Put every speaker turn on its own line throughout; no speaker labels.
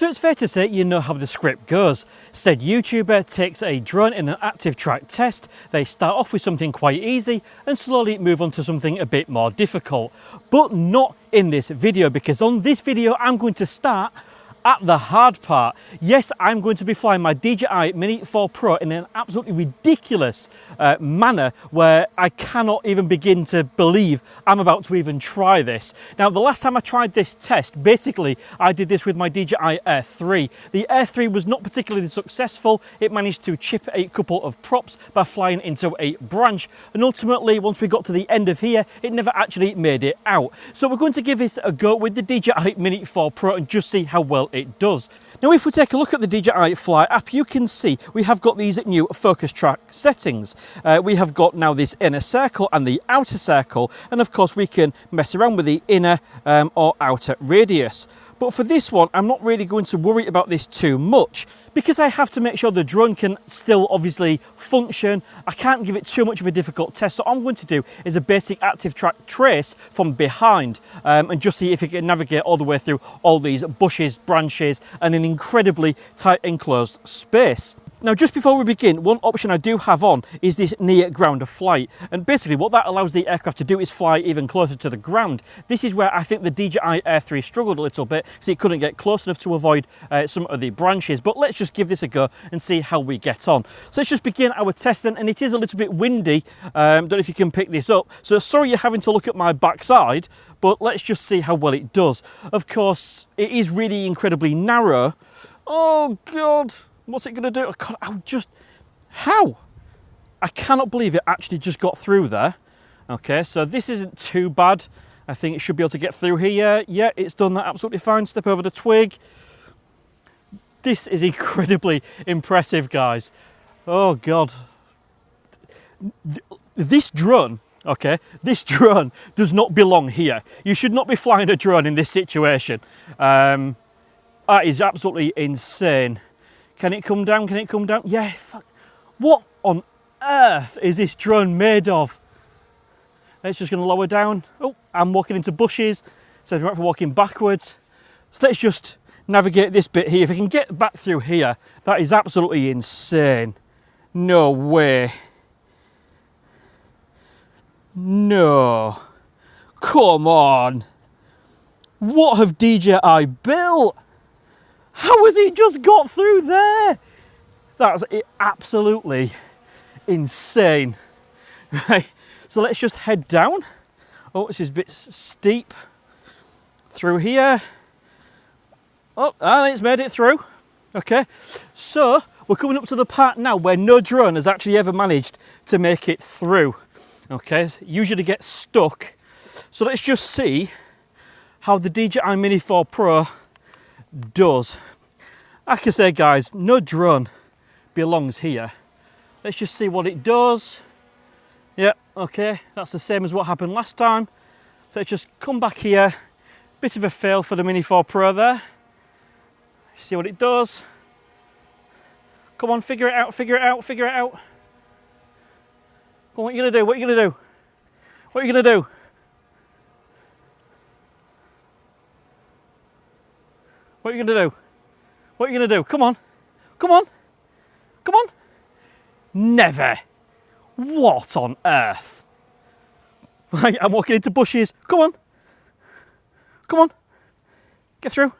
So it's fair to say you know how the script goes. Said YouTuber takes a drone in an active track test. They start off with something quite easy and slowly move on to something a bit more difficult. But not in this video, because on this video I'm going to start at the hard part. Yes, I'm going to be flying my DJI Mini 4 Pro in an absolutely ridiculous manner where I cannot even begin to believe I'm about to even try this. Now, the last time I tried this test, basically I did this with my DJI Air 3. The Air 3 was not particularly successful. It managed to chip a couple of props by flying into a branch, and ultimately once we got to the end of here it never actually made it out. So we're going to give this a go with the DJI Mini 4 Pro and just see how well it does. Now, if we take a look at the DJI Fly App, you can see we have got these new focus track settings. We have got now this inner circle and the outer circle, and of course we can mess around with the inner or outer radius. But for this one, I'm not really going to worry about this too much because I have to make sure the drone can still obviously function. I can't give it too much of a difficult test. So what I'm going to do is a basic active track trace from behind and just see if it can navigate all the way through all these bushes, branches, and an incredibly tight enclosed space. Now, just before we begin, one option I do have on is this near ground flight. And basically what that allows the aircraft to do is fly even closer to the ground. This is where I think the DJI Air 3 struggled a little bit because it couldn't get close enough to avoid some of the branches. But let's just give this a go and see how we get on. So let's just begin our test then. And it is a little bit windy. Don't know if you can pick this up. So sorry you're having to look at my backside, but let's just see how well it does. Of course, it is really incredibly narrow. Oh God. What's it going to do? How? I cannot believe it actually just got through there. Okay, so this isn't too bad. I think it should be able to get through here. Yeah, it's done that absolutely fine. Step over the twig. This is incredibly impressive, guys. Oh God. This drone, okay, this drone does not belong here. You should not be flying a drone in this situation. That is absolutely insane. Can it come down? Can it come down? Yeah, fuck. What on earth is this drone made of? It's just going to lower down. Oh, I'm walking into bushes. So I'm walking backwards. So let's just navigate this bit here. If I can get back through here, that is absolutely insane. No way. No. Come on. What have DJI built? How has he just got through there? That's absolutely insane. Right, so let's just head down. Oh, this is a bit steep. Through here. Oh, and it's made it through. Okay, so we're coming up to the part now where no drone has actually ever managed to make it through. Okay, it usually gets stuck. So let's just see how the DJI Mini 4 Pro does. Like I say, guys, no drone belongs here. Let's just see what it does. Yeah, okay, that's the same as what happened last time. So let's just come back here. Bit of a fail for the Mini 4 Pro there. See what it does. Come on, figure it out, figure it out, figure it out. Come on, what are you gonna do? What are you gonna do? What are you gonna do? What are you gonna do? What are you going to do? Come on. Come on. Come on. Never. What on earth? Right, I'm walking into bushes. Come on. Come on. Get through.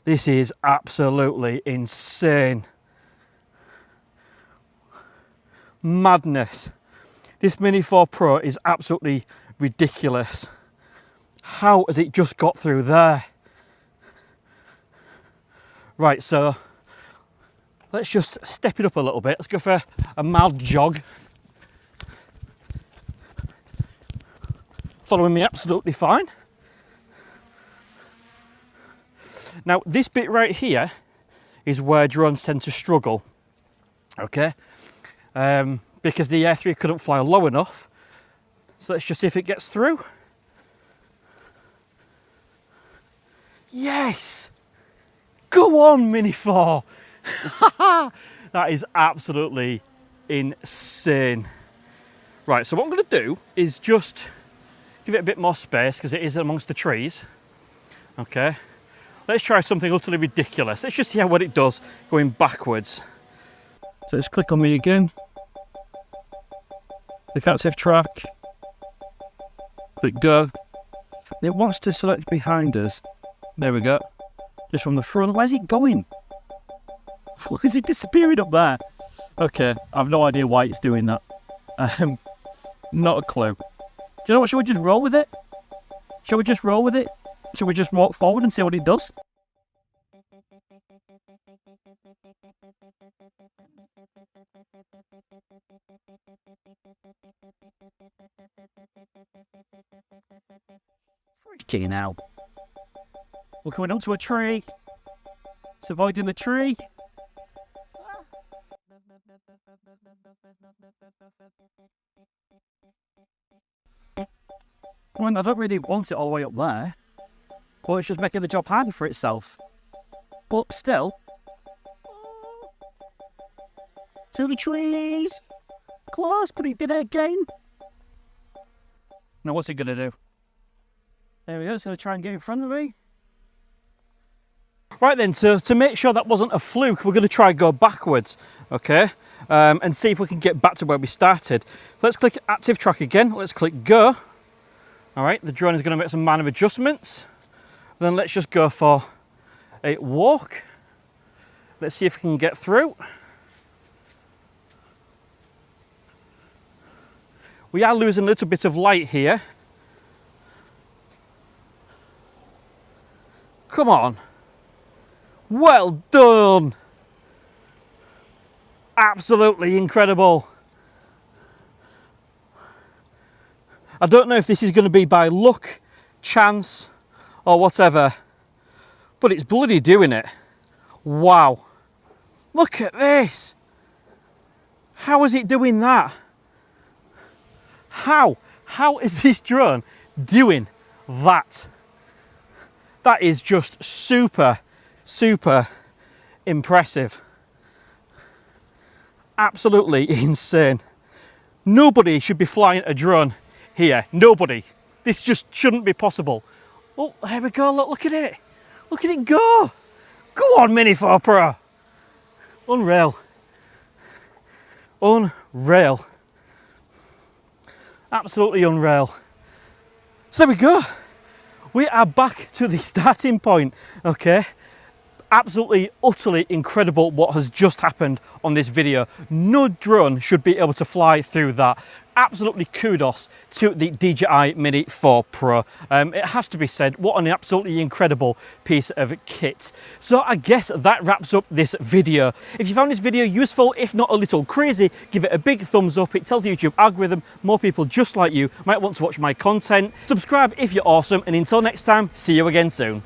This is absolutely insane. Madness. This Mini 4 Pro is absolutely ridiculous. How has it just got through there? Right, so let's just step it up a little bit. Let's go for a mild jog. Following me absolutely fine. Now, this bit right here is where drones tend to struggle, okay? Because the Air 3 couldn't fly low enough. So let's just see if it gets through. Yes! Go on, Mini 4! That is absolutely insane. Right, so what I'm going to do is just Give it a bit more space because it is amongst the trees. Okay, let's try something utterly ridiculous. Let's just see what it does going backwards. So let's click on me again. Click active track. Click go. It wants to select behind us. There we go. Just from the front. Where's it going? Why is it disappearing up there? Okay, I've no idea why it's doing that. Not a clue. Do you know what? Shall we just roll with it? Shall we just roll with it? Shall we just walk forward and see what it does? Freaking hell. We're coming up to a tree. It's avoiding the tree. Well, I don't really want it all the way up there. But it's just making the job harder for itself. But still. To the trees. Close, but it did it again. Now what's it going to do? There we go, it's going to try and get in front of me. Right then, so to make sure that wasn't a fluke, we're going to try and go backwards, okay? And see if we can get back to where we started. Let's click active track again. Let's click go. All right, the drone is going to make some minor adjustments. Then let's just go for a walk. Let's see if we can get through. We are losing a little bit of light here. Come on. Well done. Absolutely incredible. I don't know if this is going to be by luck, chance, or whatever, but it's bloody doing it. Wow. Look at this. How is it doing that? How is this drone doing that? That is just super, super impressive. Absolutely insane. Nobody should be flying a drone here. Nobody. This just shouldn't be possible. Oh, here we go. Look at it. Look at it go. Go on, Mini 4 Pro. Unreal. Unreal. Absolutely unreal. So there we go. We are back to the starting point, okay? Absolutely, utterly incredible what has just happened on this video. No drone should be able to fly through that. Absolutely kudos to the DJI Mini 4 Pro. It has to be said, what an absolutely incredible piece of kit. So I guess that wraps up this video. If you found this video useful, if not a little crazy, give it a big thumbs up. It tells the YouTube algorithm more people just like you might want to watch my content. Subscribe if you're awesome, and until next time, see you again soon.